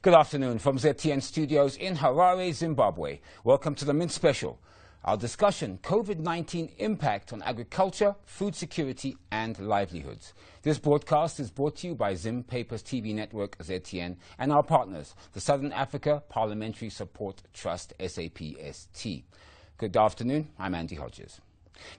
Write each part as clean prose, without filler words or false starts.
Good afternoon from ZTN Studios in Zharare, Zimbabwe. Welcome to the Mint Special. Our discussion, COVID-19 impact on agriculture, food security and livelihoods. This broadcast is brought to you by Zim Paper's TV network ZTN and our partners, the Southern Africa Parliamentary Support Trust, SAPST. Good afternoon, I'm Andy Hodges.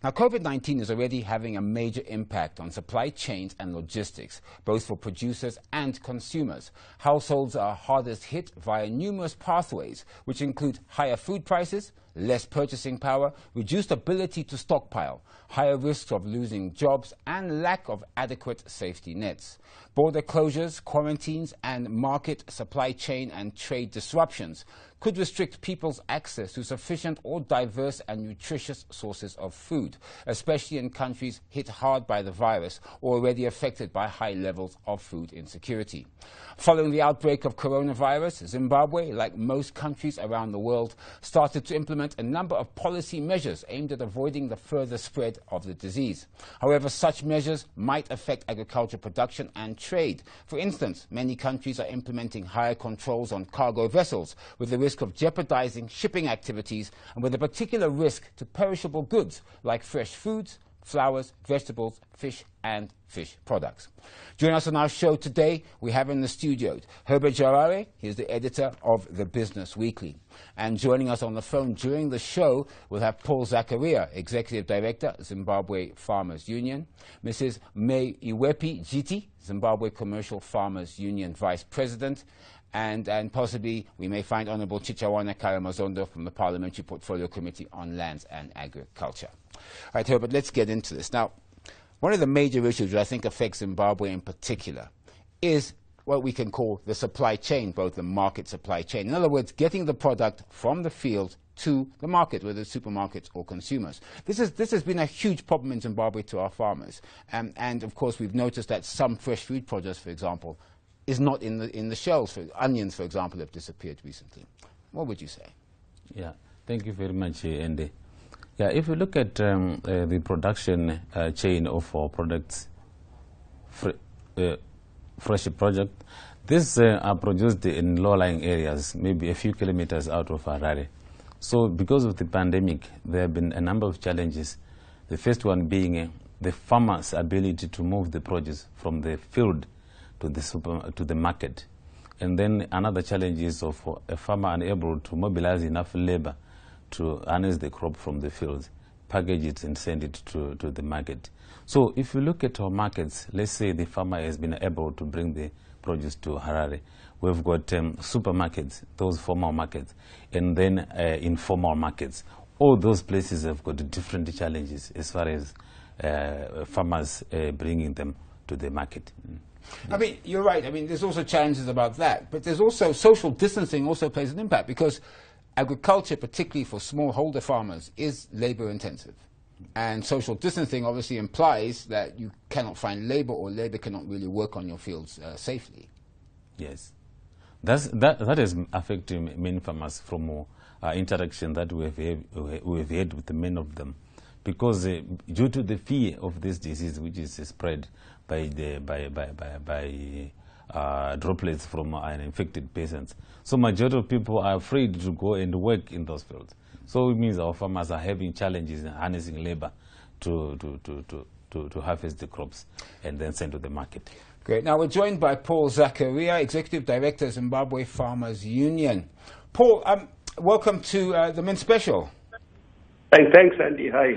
Now, COVID-19 is already having a major impact on supply chains and logistics, both for producers and consumers. Households are hardest hit via numerous pathways, which include higher food prices, less purchasing power, reduced ability to stockpile, higher risks of losing jobs, and lack of adequate safety nets. Border closures, quarantines, and market, supply chain and trade disruptions could restrict people's access to sufficient or diverse and nutritious sources of food, especially in countries hit hard by the virus or already affected by high levels of food insecurity. Following the outbreak of coronavirus, Zimbabwe, like most countries around the world, started to implement a number of policy measures aimed at avoiding the further spread of the disease. However, such measures might affect agriculture production and trade. For instance, many countries are implementing higher controls on cargo vessels, with the risk of jeopardizing shipping activities and with a particular risk to perishable goods like fresh foods, flowers, vegetables, fish and fish products. Joining us on our show today, we have in the studio Herbert Zharare. He is the editor of The Business Weekly. And joining us on the phone during the show, we'll have Paul Zakariya, Executive Director, Zimbabwe Farmers Union, Mrs. Maivepi Jiti, Zimbabwe Commercial Farmers Union Vice President, and possibly we may find Honourable Chichawana Karamazondo from the Parliamentary Portfolio Committee on Lands and Agriculture. All right, Herbert, let's get into this. Now, one of the major issues that I think affects Zimbabwe in particular is what we can call the supply chain, both the market supply chain. In other words, getting the product from the field to the market, whether it's supermarkets or consumers. This has been a huge problem in Zimbabwe to our farmers. And of course, we've noticed that some fresh food produce, for example, is not in the shelves. Onions, for example, have disappeared recently. What would you say? Yeah, thank you very much, Andy. Yeah, if you look at the production chain of our products, fresh product, these are produced in low-lying areas, maybe a few kilometers out of Zharare. So because of the pandemic, there have been a number of challenges. The first one being the farmer's ability to move the produce from the field to the market. And then another challenge is of a farmer unable to mobilize enough labor to harness the crop from the fields, package it and send it to the market. So if you look at our markets, let's say the farmer has been able to bring the produce to Zharare. We've got supermarkets, those formal markets, and then informal markets. All those places have got different challenges as far as farmers bringing them to the market. I mean, you're right. I mean, there's also challenges about that. But there's also social distancing also plays an impact because agriculture, particularly for smallholder farmers, is labor intensive. And social distancing obviously implies that you cannot find labor or labor cannot really work on your fields safely. Yes. That is affecting many farmers from interaction that we have had with many of them. Because due to the fear of this disease, which is spread by droplets from infected patients, so majority of people are afraid to go and work in those fields. So it means our farmers are having challenges in harnessing labor to harvest the crops and then send to the market. Great. Now we're joined by Paul Zakariya, Executive Director, Zimbabwe Farmers Union. Paul, welcome to the Mint Special. Thanks, Andy. Hi.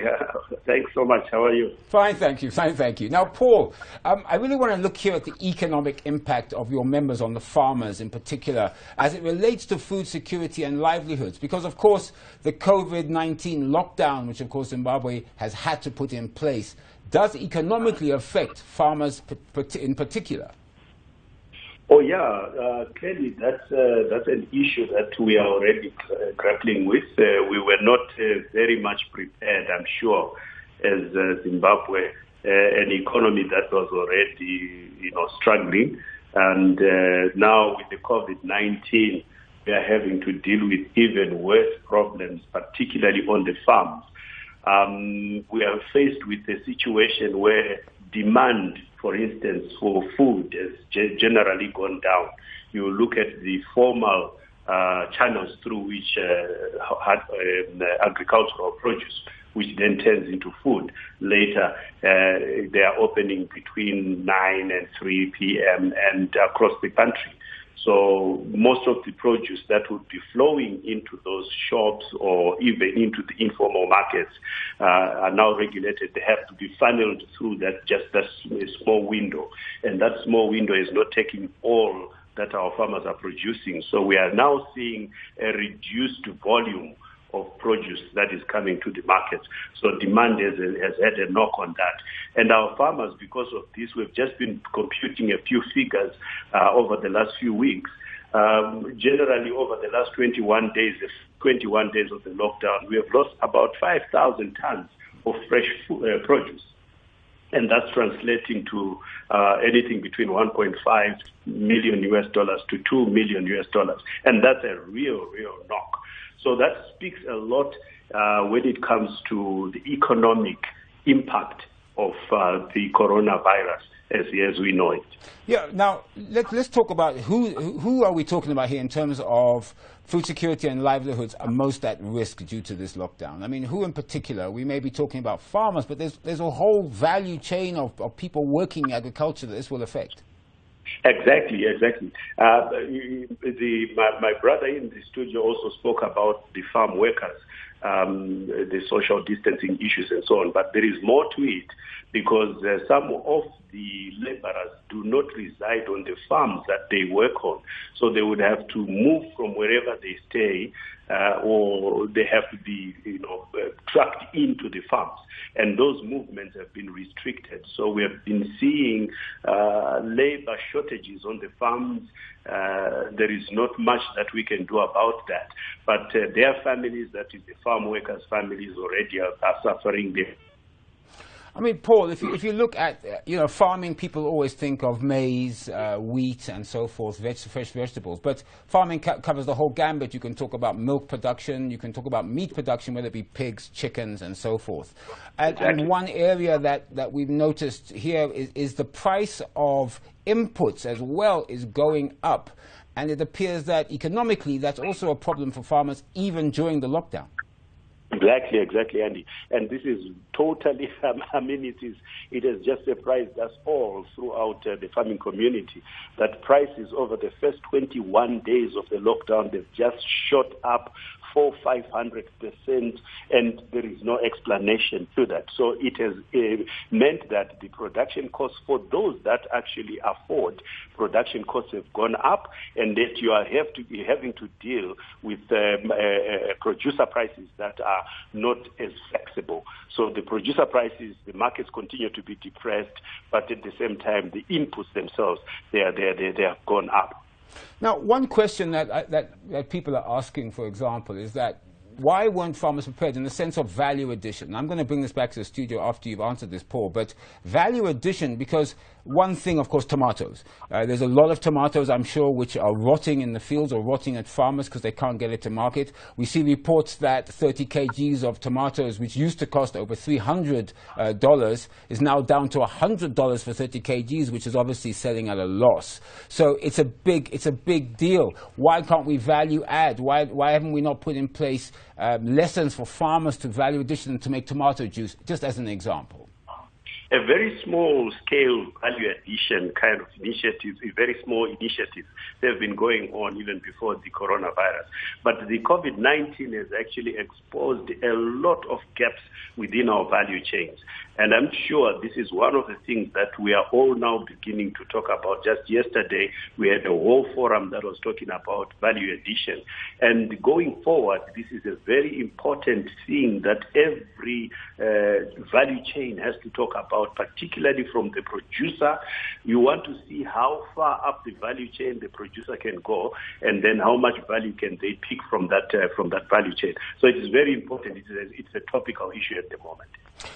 Thanks so much. How are you? Fine, thank you. Fine, thank you. Now, Paul, I really want to look here at the economic impact of your members on the farmers in particular as it relates to food security and livelihoods. Because, of course, the COVID-19 lockdown, which, of course, Zimbabwe has had to put in place, does economically affect farmers in particular. Oh, yeah. Clearly, that's an issue that we are already grappling with. We were not very much prepared, I'm sure, as Zimbabwe, an economy that was already, struggling. And now with the COVID-19, we are having to deal with even worse problems, particularly on the farms. We are faced with a situation where demand, for instance, for food has generally gone down you look at the formal channels through which agricultural produce, which then turns into food. Later, they are opening between 9 and 3 p.m. and across the country. So most of the produce that would be flowing into those shops or even into the informal markets are now regulated. They have to be funneled through that small window. And that small window is not taking all that our farmers are producing. So we are now seeing a reduced volume of produce that is coming to the markets. So demand has had a knock on that. And our farmers, because of this, we've just been computing a few figures over the last few weeks. Generally, over the last 21 days of the lockdown, we have lost about 5,000 tons of fresh produce. And that's translating to anything between $1.5 million US to $2 million US. And that's a real knock. So that speaks a lot when it comes to the economic impact of the coronavirus as we know it. Yeah. Now let's talk about who are we talking about here in terms of food security and livelihoods are most at risk due to this lockdown. I mean, who in particular? We may be talking about farmers, but there's a whole value chain of people working in agriculture that this will affect. Exactly. My brother in the studio also spoke about the farm workers, the social distancing issues and so on. But there is more to it because some of the laborers do not reside on the farms that they work on. So they would have to move from wherever they stay or they have to be trucked into the farms. And those movements have been restricted. So we have been seeing labor shortages on the farms. There is not much that we can do about that. But their families, that is the farm workers' families, already are suffering. I mean, Paul, if you look at, farming, people always think of maize, wheat and so forth, fresh vegetables. But farming covers the whole gambit. You can talk about milk production. You can talk about meat production, whether it be pigs, chickens and so forth. And one area that we've noticed here is the price of inputs as well is going up. And it appears that economically that's also a problem for farmers even during the lockdown. Exactly, Andy. And this is totally, it has just surprised us all throughout the farming community that prices over the first 21 days of the lockdown, they've just shot up 400-500%, and there is no explanation to that. So it has meant that the production costs for those that actually afford production costs have gone up, and that you are having to deal with producer prices that are not as flexible. So the producer prices, the markets continue to be depressed, but at the same time, the inputs themselves, they have gone up. Now, one question that people are asking, for example, is that why weren't farmers prepared in the sense of value addition? I'm going to bring this back to the studio after you've answered this, Paul, but value addition, because one thing, of course, tomatoes. There's a lot of tomatoes, I'm sure, which are rotting in the fields or rotting at farmers because they can't get it to market. We see reports that 30 kgs of tomatoes, which used to cost over $300, is now down to $100 for 30 kgs, which is obviously selling at a loss. So it's a big deal. Why can't we value add? Why haven't we not put in place lessons for farmers to value addition to make tomato juice, just as an example? A very small scale value addition kind of initiative, a very small initiative. They've been going on even before the coronavirus. But the COVID-19 has actually exposed a lot of gaps within our value chains. And I'm sure this is one of the things that we are all now beginning to talk about. Just yesterday, we had a whole forum that was talking about value addition. And going forward, this is a very important thing that every value chain has to talk about, particularly from the producer. You want to see how far up the value chain the producer can go, and then how much value can they pick from that value chain. So it is very important. It's a topical issue at the moment.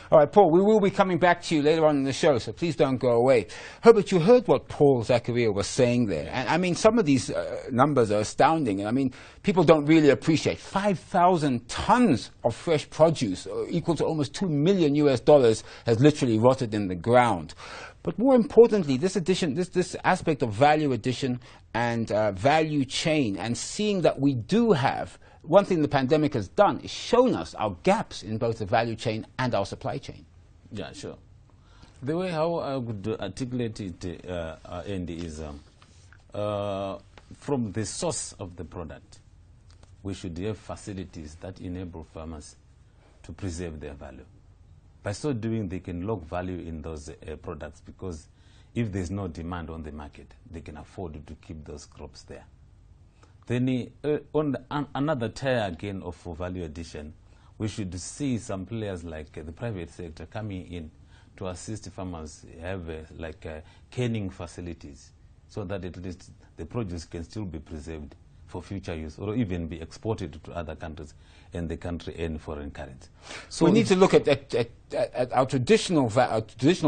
All right, Paul, we will be coming back to you later on in the show, so please don't go away. Herbert, you heard what Paul Zakariya was saying there. And I mean, some of these numbers are astounding. And I mean, people don't really appreciate 5,000 tons of fresh produce, equal to almost $2 million has literally rotted in the ground. But more importantly, this aspect of value addition and value chain, and seeing that we do have, one thing the pandemic has done is shown us our gaps in both the value chain and our supply chain. Yeah, sure. The way how I would articulate it, Andy, is from the source of the product, we should have facilities that enable farmers to preserve their value. By so doing, they can lock value in those products, because if there's no demand on the market, they can afford to keep those crops there. Then on another tier again of value addition, we should see some players like the private sector coming in to assist farmers have canning facilities, so that at least the produce can still be preserved for future use, or even be exported to other countries and the country earn foreign currency. So we need to look at our traditional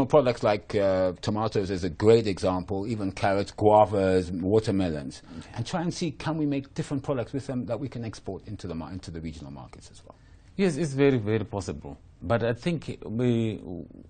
products like tomatoes is a great example, even carrots, guavas, watermelons, and try and see, can we make different products with them that we can export into the regional markets as well? Yes, it's very, very possible. But I think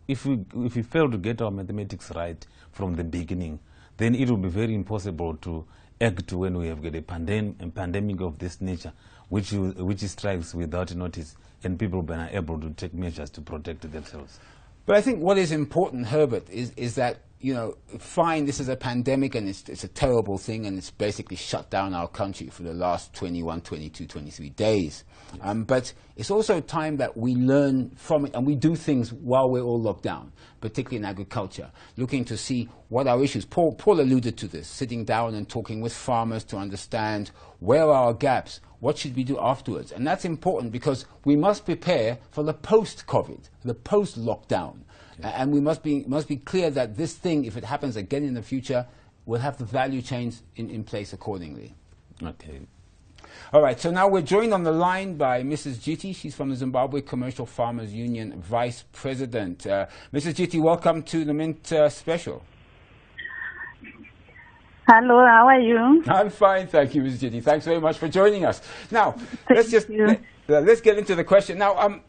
if we fail to get our mathematics right from the beginning, then it will be very impossible to act when we have got a pandemic of this nature, which strikes without notice, and people are able to take measures to protect themselves. But I think what is important, Herbert, is that, you know, fine, this is a pandemic and it's a terrible thing, and it's basically shut down our country for the last 21, 22, 23 days. Yes. But it's also time that we learn from it and we do things while we're all locked down, particularly in agriculture, looking to see what our issues. Paul alluded to this, sitting down and talking with farmers to understand where are our gaps, what should we do afterwards. And that's important, because we must prepare for the post-COVID, the post-lockdown. Yes. And we must be clear that this thing, if it happens again in the future, we'll have the value chains in place accordingly. Okay. All right, so now we're joined on the line by Mrs. Jiti. She's from the Zimbabwe Commercial Farmers Union Vice President. Mrs. Jiti, welcome to the Mint Special. Hello, how are you? I'm fine, thank you, Mrs. Jiti. Thanks very much for joining us. Now, let's get into the question. Now,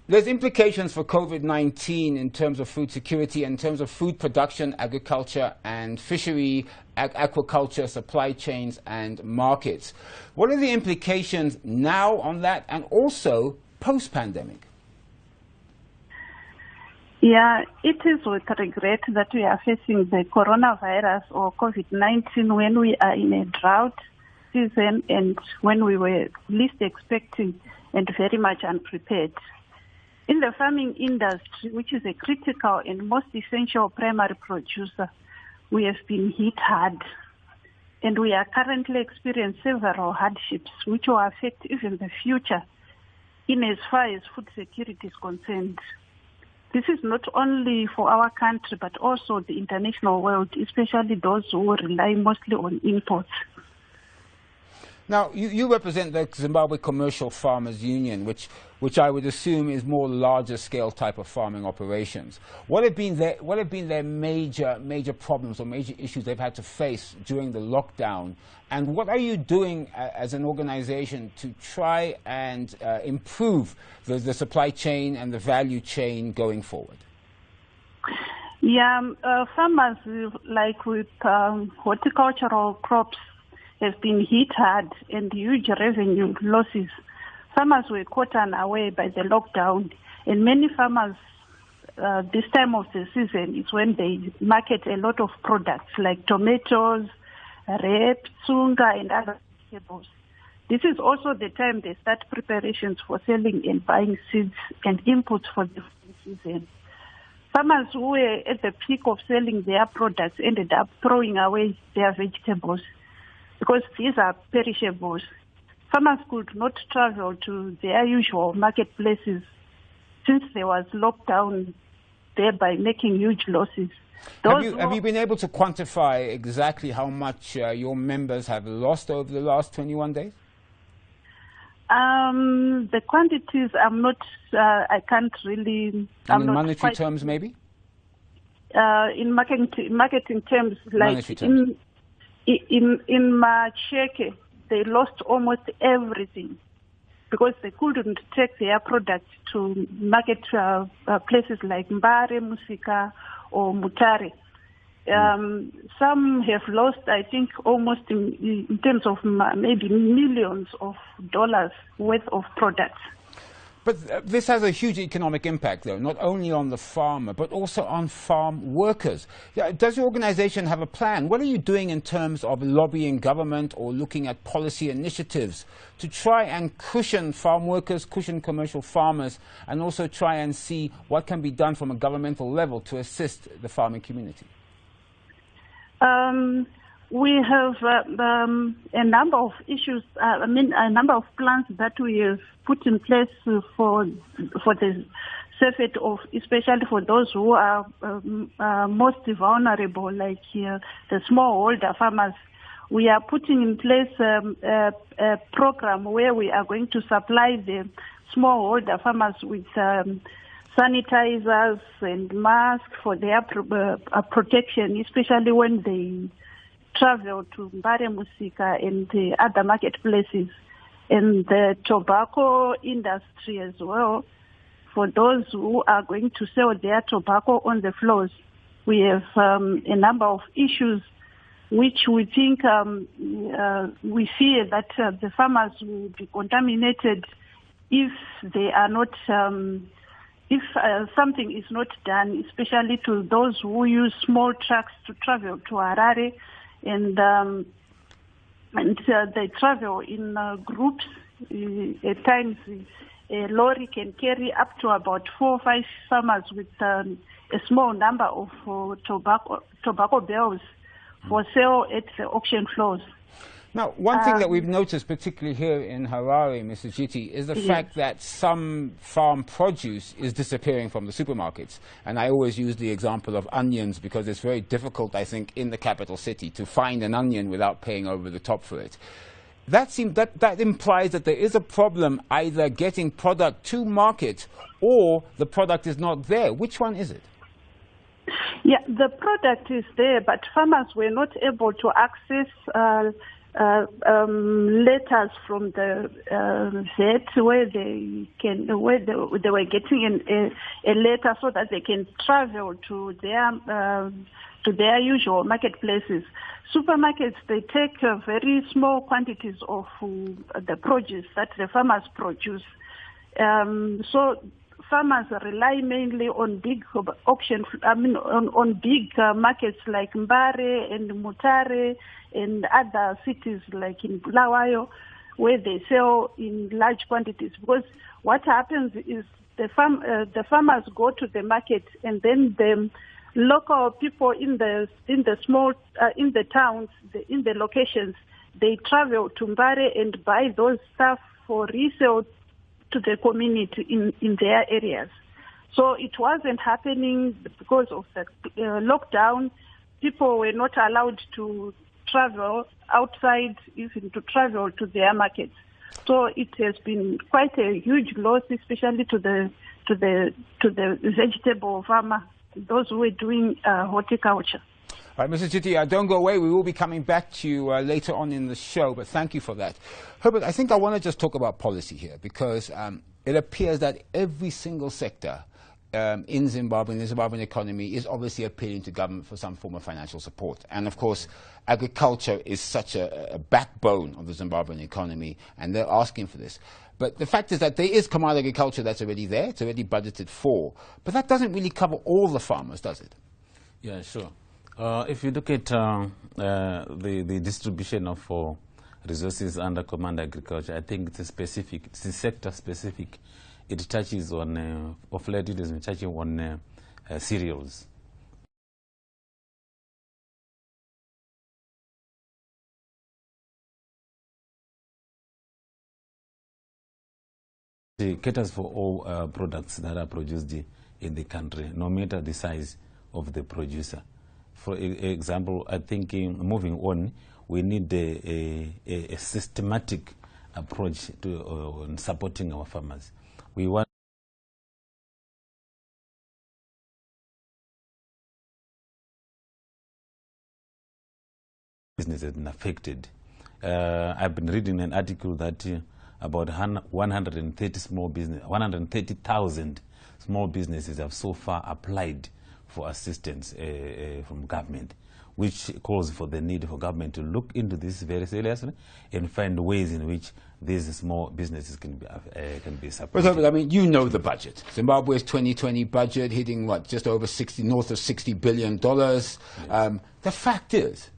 there's implications for COVID-19 in terms of food security, in terms of food production, agriculture and fishery, aquaculture, supply chains and markets. What are the implications now on that, and also post-pandemic? Yeah, it is with regret that we are facing the coronavirus or COVID-19 when we are in a drought season and when we were least expecting and very much unprepared. In the farming industry, which is a critical and most essential primary producer, we have been hit hard. And we are currently experiencing several hardships which will affect even the future in as far as food security is concerned. This is not only for our country, but also the international world, especially those who rely mostly on imports. Now, you represent the Zimbabwe Commercial Farmers Union, which I would assume is more larger scale type of farming operations. What have been their major problems or major issues they've had to face during the lockdown? And what are you doing as an organization to try and improve the supply chain and the value chain going forward? Yeah, farmers, like with horticultural crops, have been hit hard and huge revenue losses. Farmers were caught unaware by the lockdown, and many farmers this time of the season is when they market a lot of products like tomatoes, rape, tsunga, and other vegetables. This is also the time they start preparations for selling and buying seeds and inputs for the season. Farmers who were at the peak of selling their products ended up throwing away their vegetables, because these are perishables. Farmers could not travel to their usual marketplaces since there was lockdown, thereby making huge losses. Have you been able to quantify exactly how much your members have lost over the last 21 days? The quantities, I can't really. And in monetary terms, maybe? In marketing terms, like in Macheke, they lost almost everything because they couldn't take their products to market places like Mbare, Musika, or Mutare. Some have lost, I think, almost in terms of maybe millions of dollars worth of products. But this has a huge economic impact, though, not only on the farmer, but also on farm workers. Does your organization have a plan? What are you doing in terms of lobbying government or looking at policy initiatives to try and cushion farm workers, cushion commercial farmers, and also try and see what can be done from a governmental level to assist the farming community? We have a number of issues, a number of plans that we have put in place for the safety of, especially for those who are most vulnerable, like the smallholder farmers. We are putting in place a program where we are going to supply the smallholder farmers with sanitizers and masks for their protection, especially when they travel to Mbare, Musika and the other marketplaces, and the tobacco industry as well. For those who are going to sell their tobacco on the floors, we have a number of issues which we think we fear that the farmers will be contaminated if they are not. If something is not done, especially to those who use small trucks to travel to Zharare, and they travel in groups. At times, a lorry can carry up to about 4 or 5 farmers with a small number of tobacco bales for sale at the auction floors. Now, one thing that we've noticed, particularly here in Zharare, Mrs. Jiti, is the fact that some farm produce is disappearing from the supermarkets. And I always use the example of onions because it's very difficult, I think, in the capital city to find an onion without paying over the top for it. That implies that there is a problem either getting product to market or the product is not there. Which one is it? Yeah, the product is there, but farmers were not able to access letters from the vet where they were getting a letter so that they can travel to their usual marketplaces. Supermarkets, they take very small quantities of the produce that the farmers produce. So farmers rely mainly on big auction, on big markets like Mbare and Mutare and other cities like in Bulawayo, where they sell in large quantities. Because what happens is the farmers go to the market, and then the local people in the towns, in the locations, they travel to Mbare and buy those stuff for resale to the community in their areas. So it wasn't happening because of the lockdown. People were not allowed to travel outside, even to travel to their markets. So it has been quite a huge loss, especially to the vegetable farmer, those who were doing horticulture. All right, Mrs. Jiti, don't go away. We will be coming back to you later on in the show, but thank you for that. Herbert, I think I want to just talk about policy here because it appears that every single sector in Zimbabwe, in the Zimbabwean economy, is obviously appealing to government for some form of financial support. And of course, agriculture is such a backbone of the Zimbabwean economy, and they're asking for this. But the fact is that there is commodity agriculture that's already there, it's already budgeted for, but that doesn't really cover all the farmers, does it? Yeah, sure. If you look at the distribution of resources under command agriculture, I think it's specific, it's sector specific. It touches on, of late it has been touching on cereals. It caters for all products that are produced in the country, no matter the size of the producer. For example, I think moving on, we need a systematic approach to supporting our farmers. We want business has been affected. I've been reading an article that about 130,000 small businesses have so far applied for assistance from government, which calls for the need for government to look into this very seriously and find ways in which these small businesses can be supported. But I mean, you know the budget. Zimbabwe's 2020 budget hitting what, just over north of $60 billion. Yes. The fact is,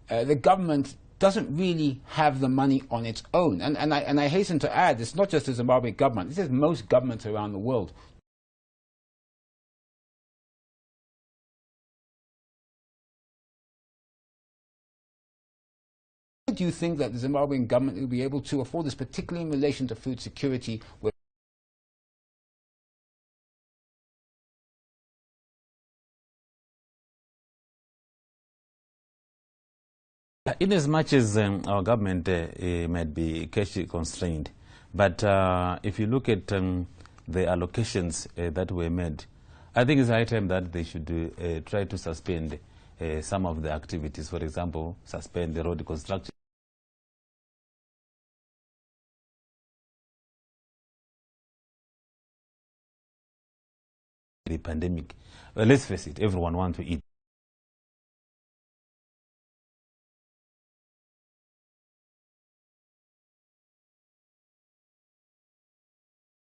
the government doesn't really have the money on its own. And I hasten to add, it's not just the Zimbabwe government, this is most governments around the world. Do you think that the Zimbabwean government will be able to afford this, particularly in relation to food security? In as much as our government might be cash constrained, but if you look at the allocations that were made, I think it's high time that they should try to suspend some of the activities. For example, suspend the road construction. The pandemic. Well, let's face it, everyone wants to eat.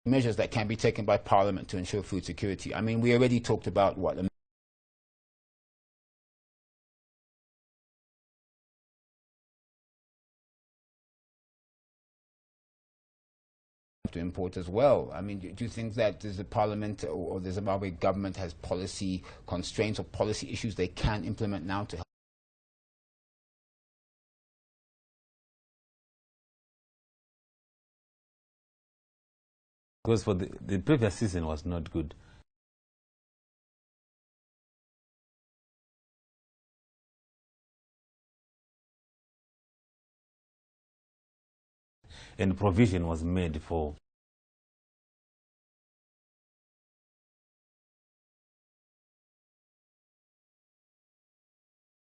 Measures that can be taken by Parliament to ensure food security. I mean, we already talked about what to import as well. I mean, do you think that the Parliament or the Zimbabwe government has policy constraints or policy issues they can implement now to help? Because for the previous season was not good. And provision was made for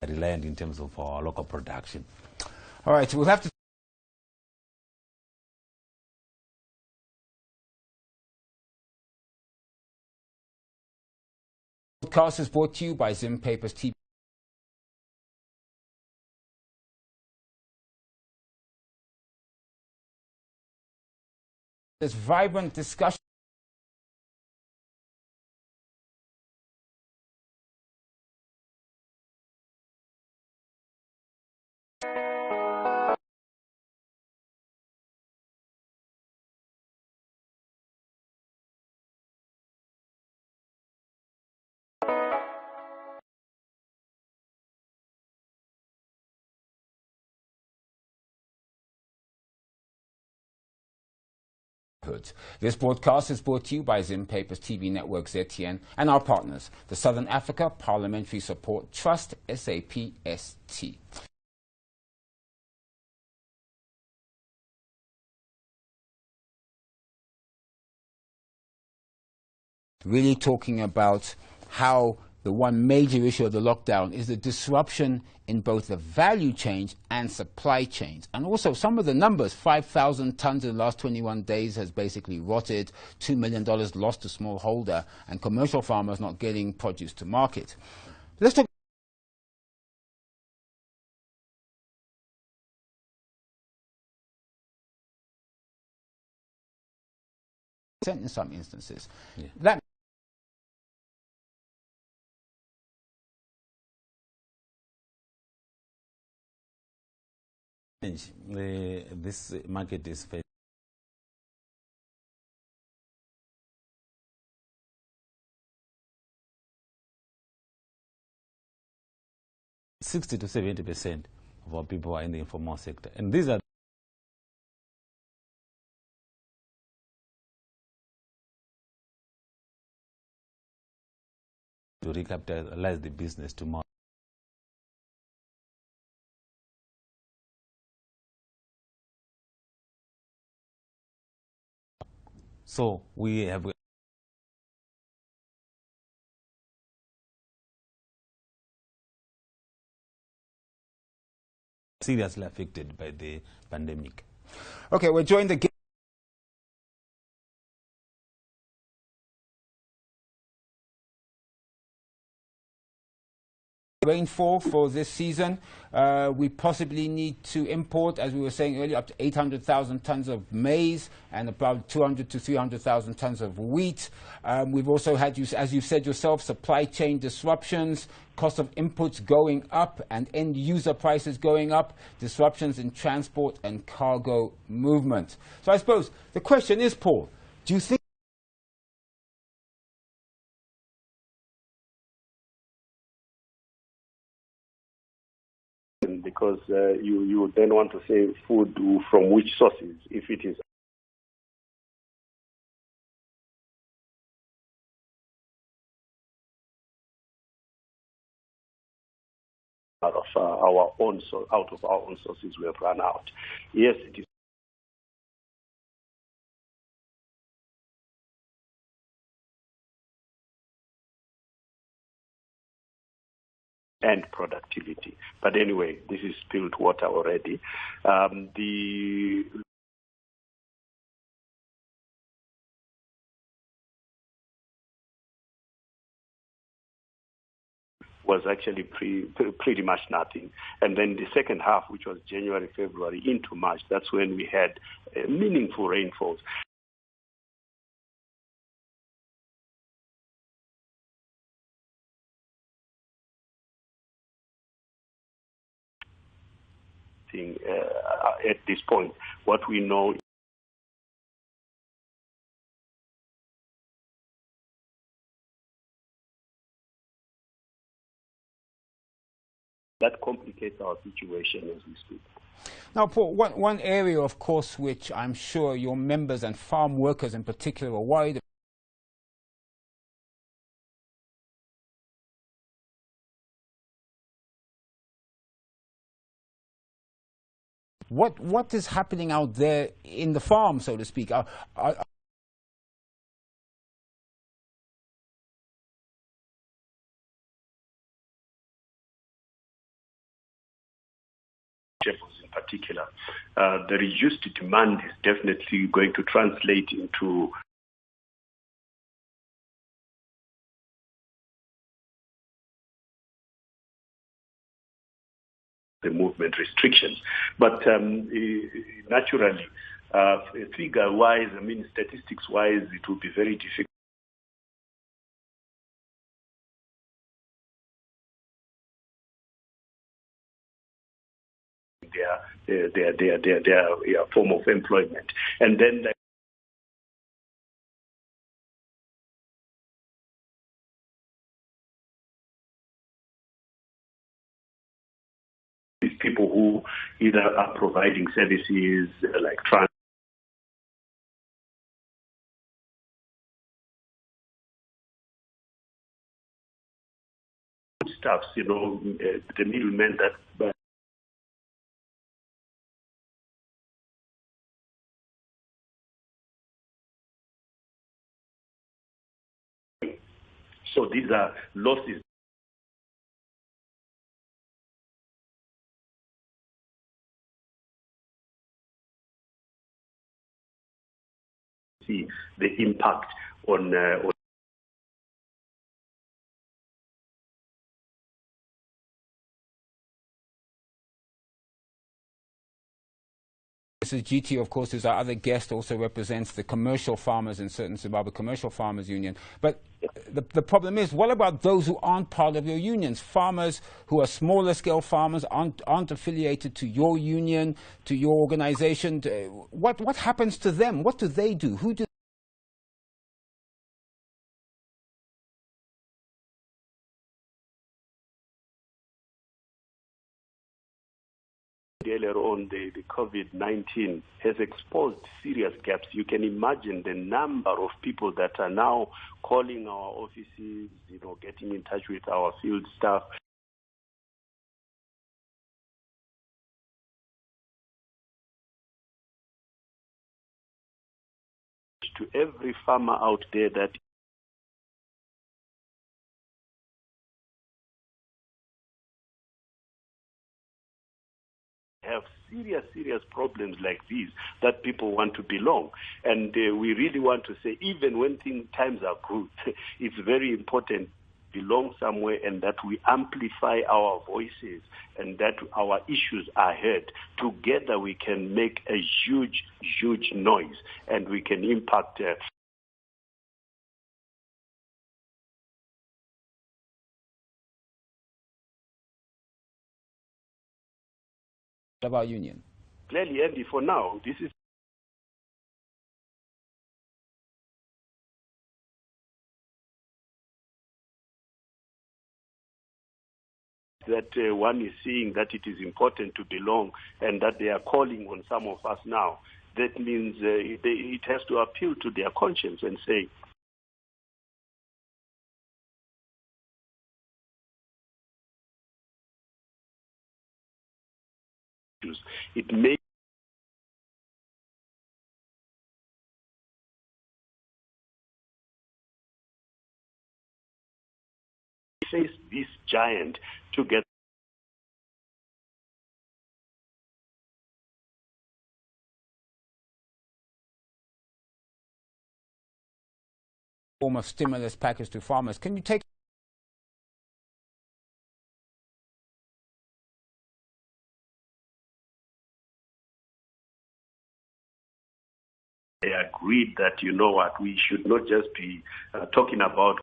reliant in terms of our local production. All right, we'll have to. The podcast is brought to you by Zim Papers TV. This vibrant discussion. This broadcast is brought to you by Zim Papers TV Network ZTN and our partners, the Southern Africa Parliamentary Support Trust, SAPST. Really talking about how the one major issue of the lockdown is the disruption in both the value chains and supply chains. And also some of the numbers, 5,000 tons in the last 21 days has basically rotted, $2 million lost to smallholder, and commercial farmers not getting produce to market. Let's talk in some instances. Yeah. That this market is facing 60 to 70% of our people are in the informal sector, and these are to recapitalize the business tomorrow. So we have seriously affected by the pandemic. Okay, we're joined again. Rainfall for this season. We possibly need to import, as we were saying earlier, up to 800,000 tons of maize and about 200 to 300,000 tons of wheat. We've also had, as you've said yourself, supply chain disruptions, cost of inputs going up and end user prices going up, disruptions in transport and cargo movement. So I suppose the question is, Paul, do you think because you then want to say food from which sources, if it is out of our own sources, we have run out. Yes, it is. And productivity. But anyway, this is spilled water already. The was actually pretty much nothing. And then the second half, which was January, February into March, that's when we had meaningful rainfalls. At this point, what we know that complicates our situation as we speak. Now, Paul, one area, of course, which I'm sure your members and farm workers in particular are worried about, what is happening out there in the farm, so to speak? In particular, the reduced demand is definitely going to translate into the movement restrictions. But naturally, figure-wise, I mean, statistics-wise, it will be very difficult. Their form of employment, and then these people who either are providing services like transport, stuffs, the middlemen that. So these are losses. See the impact on Mrs. Jiti, of course, is our other guest, also represents the commercial farmers in certain Zimbabwe Commercial Farmers Union. But the problem is, what about those who aren't part of your unions? Farmers who are smaller scale farmers, aren't affiliated to your union, to your organization. What happens to them? What do they do? Who do earlier on, the COVID-19 has exposed serious gaps. You can imagine the number of people that are now calling our offices, getting in touch with our field staff. to every farmer out there that have serious problems like these, that people want to belong. And we really want to say, even when times are good, it's very important to belong somewhere, and that we amplify our voices and that our issues are heard. Together we can make a huge noise, and we can impact of our union. Clearly, Andy, for now, this is that one is seeing that it is important to belong, and that they are calling on some of us now. That means it has to appeal to their conscience and say, it may face this giant together. Form of stimulus package to farmers. Can you take They agreed that, you know what, we should not just be talking about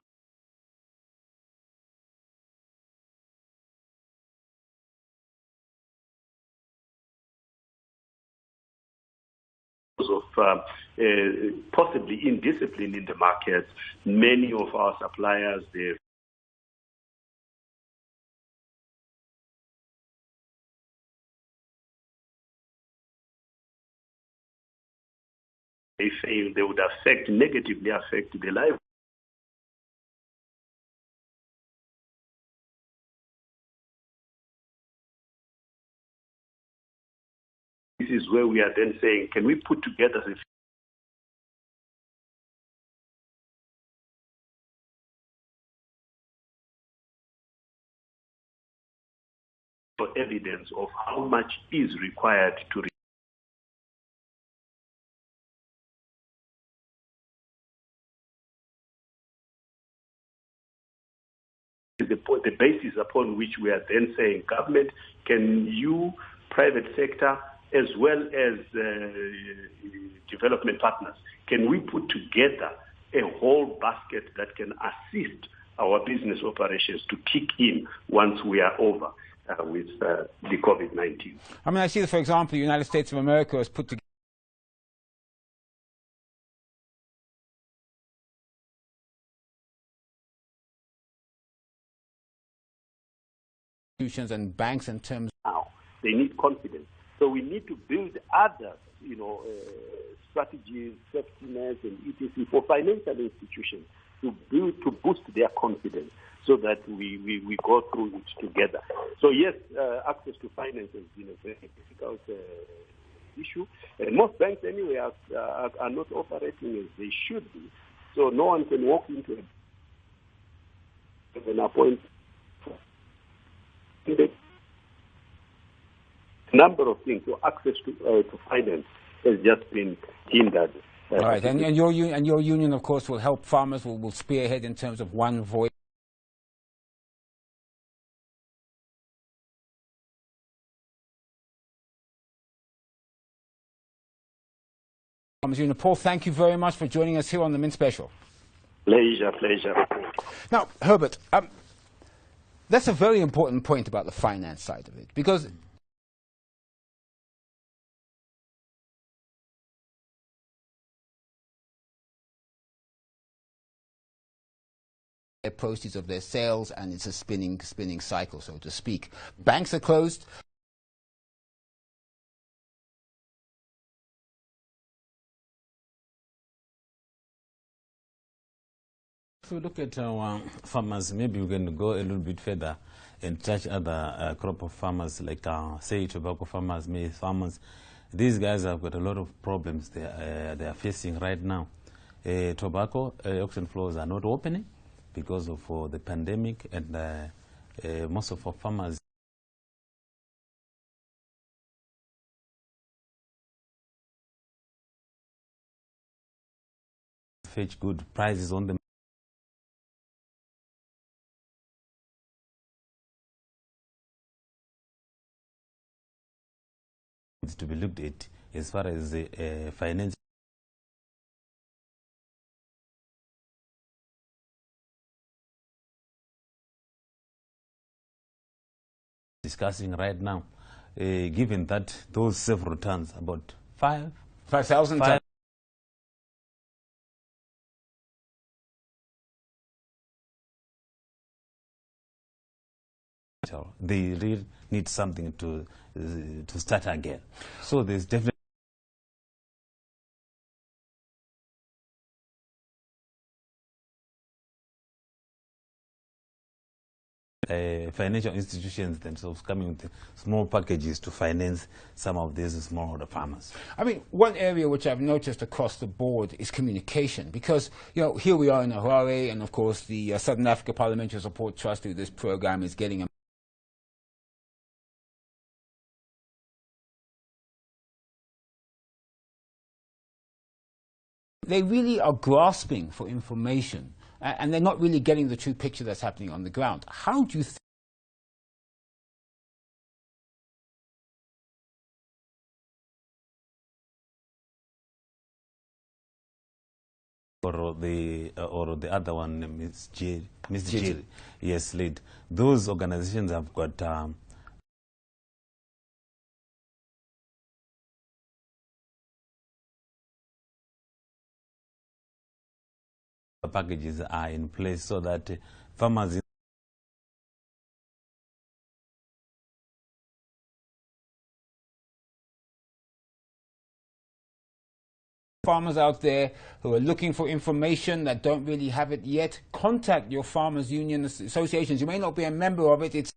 of possibly indiscipline in the markets. Many of our suppliers, they fail, they would negatively affect the life This is where we are then saying, can we put together for evidence of how much is required to the basis upon which we are then saying, government, can you, private sector, as well as development partners, can we put together a whole basket that can assist our business operations to kick in once we are over with the COVID-19? I mean, I see that, for example, the United States of America has put together institutions and banks in terms. Now, they need confidence. So we need to build other, strategies, safety nets, and etc. for financial institutions to boost their confidence, so that we go through it together. So yes, access to finance has been a very difficult issue, and most banks anyway are not operating as they should be. So no one can walk into an appointment. Number of things, so access to finance has just been hindered. All right, and your union, of course, will help farmers. Will spearhead in terms of one voice. Paul, thank you very much for joining us here on the Mint Special. Pleasure. Now, Herbert, that's a very important point about the finance side of it, because their proceeds of their sales, and it's a spinning cycle, so to speak. Banks are closed. If we look at our farmers, maybe we can go a little bit further and touch other crop of farmers, like say tobacco farmers, maize farmers. These guys have got a lot of problems they are facing right now. Tobacco auction floors are not opening because of the pandemic, and most of our farmers fetch good prices on them. To be looked at as far as the finance. Discussing right now, given that those several tons, about 5,000 tons. They really need something to start again. So there's definitely financial institutions themselves coming with small packages to finance some of these smallholder farmers. I mean, one area which I've noticed across the board is communication, because, you know, here we are in Zharare, and of course the Southern Africa Parliamentary Support Trust through this program is getting a they really are grasping for information, and they're not really getting the true picture that's happening on the ground. How do you think or the other one, Ms. Jiti, yes, lead. Those organizations have got packages are in place so that farmers out there who are looking for information that don't really have it yet, contact your farmers union associations. You may not be a member of it. It's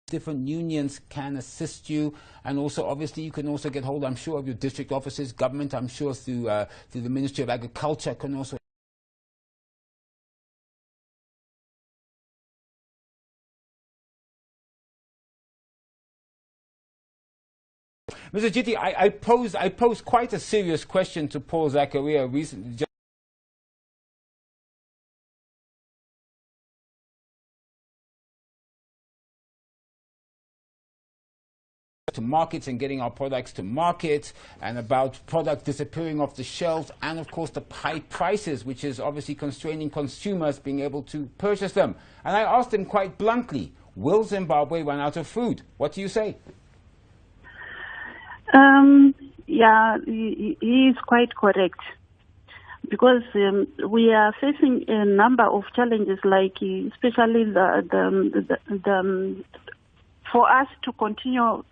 different unions can assist you, and also obviously you can also get hold, I'm sure, of your district offices, government, I'm sure through the Ministry of Agriculture can also Mr. Jiti, I posed quite a serious question to Paul Zakariya recently. To markets and getting our products to market, and about products disappearing off the shelves, and of course the high prices, which is obviously constraining consumers being able to purchase them. And I asked him quite bluntly, will Zimbabwe run out of food? What do you say? Yeah, he is quite correct, because we are facing a number of challenges, like especially for us to continue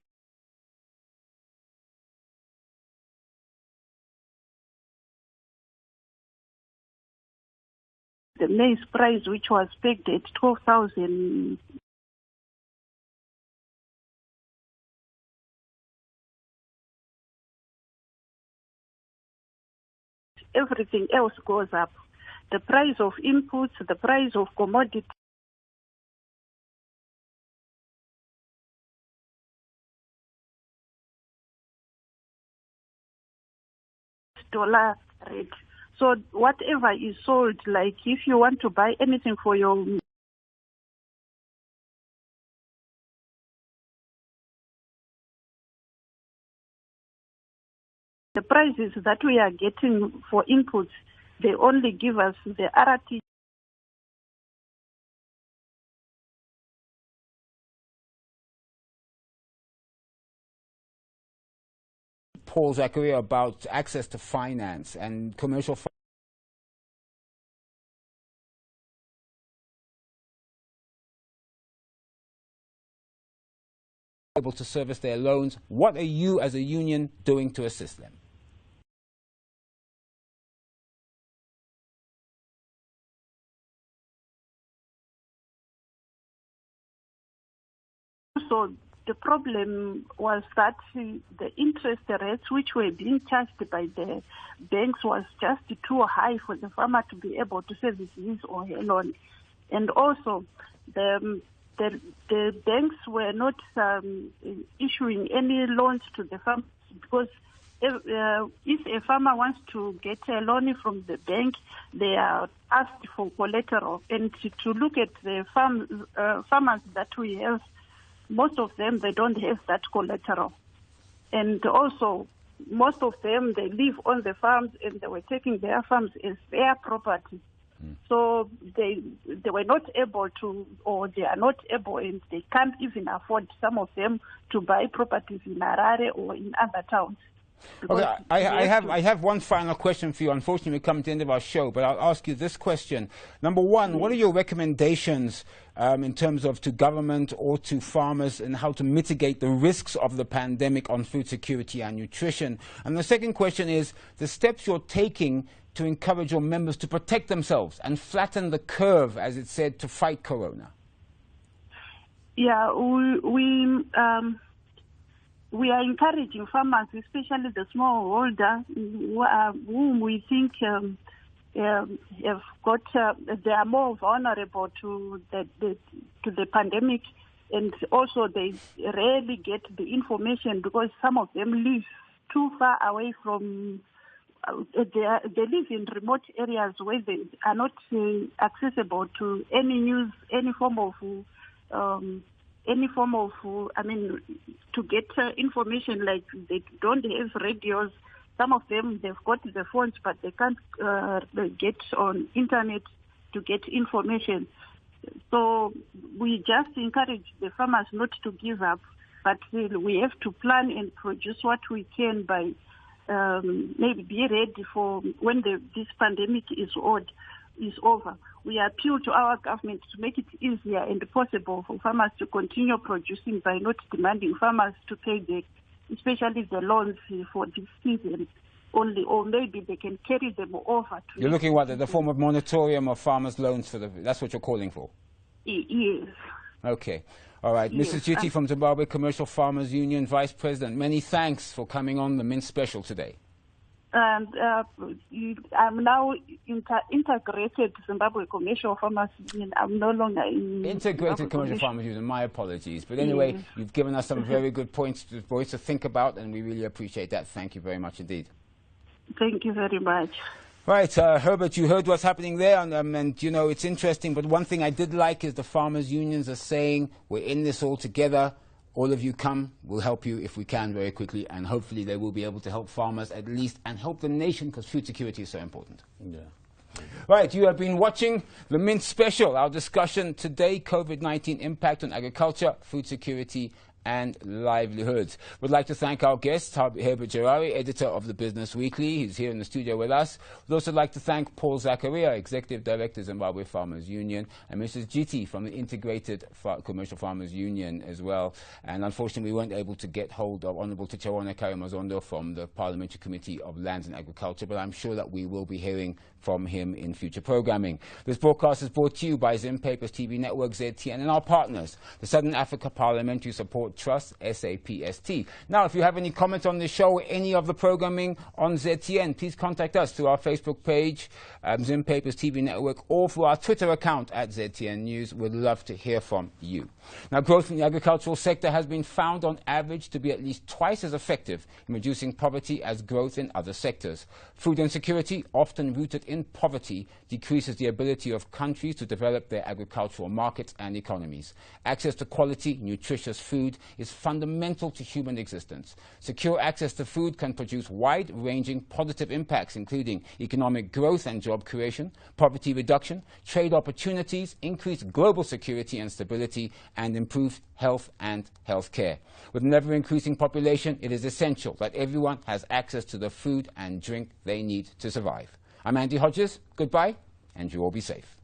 the maize price, which was pegged at 12,000. Everything else goes up. The price of inputs, the price of commodities. Dollar rate. So whatever is sold, like if you want to buy anything for your the prices that we are getting for inputs, they only give us the RT. Paul Zakariya about access to finance and commercial able to service their loans. What are you as a union doing to assist them? So the problem was that the interest rates which were being charged by the banks was just too high for the farmer to be able to service his or her loan. And also, the banks were not issuing any loans to the farmers because if a farmer wants to get a loan from the bank, they are asked for collateral. And to look at the farmers that we have, most of them, they don't have that collateral. And also, most of them, they live on the farms and they were taking their farms as their property. So they were not able to, or they are not able, and they can't even afford, some of them, to buy properties in Zharare or in other towns. Okay, I have one final question for you. Unfortunately, we're coming to the end of our show, but I'll ask you this question. Number one, what are your recommendations in terms of to government or to farmers and how to mitigate the risks of the pandemic on food security and nutrition? And the second question is the steps you're taking to encourage your members to protect themselves and flatten the curve, as it said, to fight corona. Yeah, we are encouraging farmers, especially the smallholder, whom we think have got, they are more vulnerable to the pandemic, and also they rarely get the information because some of them live too far away from. They live in remote areas where they are not accessible to any news, any form of. To get information, like they don't have radios. Some of them, they've got the phones, but they can't get on internet to get information. So we just encourage the farmers not to give up, but we have to plan and produce what we can by maybe be ready for when this pandemic is over. We appeal to our government to make it easier and possible for farmers to continue producing by not demanding farmers to pay especially the loans for this season only, or maybe they can carry them over. You're looking at the form of moratorium of farmers' loans that's what you're calling for? Yes. Okay. All right. Yes. Mrs. Jiti from Zimbabwe Commercial Farmers Union, Vice President, many thanks for coming on the Mint Special today. And I'm now integrated Zimbabwe Commercial Farmers Union. I'm no longer in Integrated Commercial Farmers Union. My apologies. But anyway, you've given us some very good points to think about, and we really appreciate that. Thank you very much indeed. Thank you very much. Right, Herbert, you heard what's happening there, and you know, it's interesting, but one thing I did like is the farmers' unions are saying, we're in this all together. All of you come, we'll help you if we can very quickly, and hopefully they will be able to help farmers at least and help the nation because food security is so important. Yeah. Right, you have been watching the Mint Special, our discussion today, COVID-19 impact on agriculture, food security and livelihoods. We'd like to thank our guest, Herbert Zharare, editor of the Business Weekly. He's here in the studio with us. We'd also like to thank Paul Zakariya, Executive Director, Zimbabwe Farmers Union, and Mrs. Jiti from the Integrated Commercial Farmers Union as well. And unfortunately, we weren't able to get hold of Honourable Tichawana Karimazondo from the Parliamentary Committee of Lands and Agriculture, but I'm sure that we will be hearing from him in future programming. This broadcast is brought to you by Zim Papers TV Network, ZTN, and our partners, the Southern Africa Parliamentary Support Trust, SAPST. Now, if you have any comments on the show or any of the programming on ZTN, please contact us through our Facebook page, Zim Papers TV Network, or through our Twitter account at ZTN News. We'd love to hear from you. Now, growth in the agricultural sector has been found on average to be at least twice as effective in reducing poverty as growth in other sectors. Food insecurity, often rooted in poverty, decreases the ability of countries to develop their agricultural markets and economies. Access to quality, nutritious food is fundamental to human existence. Secure access to food can produce wide-ranging positive impacts, including economic growth and job creation, poverty reduction, trade opportunities, increased global security and stability, and improved health and health care. With an ever-increasing population, it is essential that everyone has access to the food and drink they need to survive. I'm Andy Hodges. Goodbye, and you all be safe.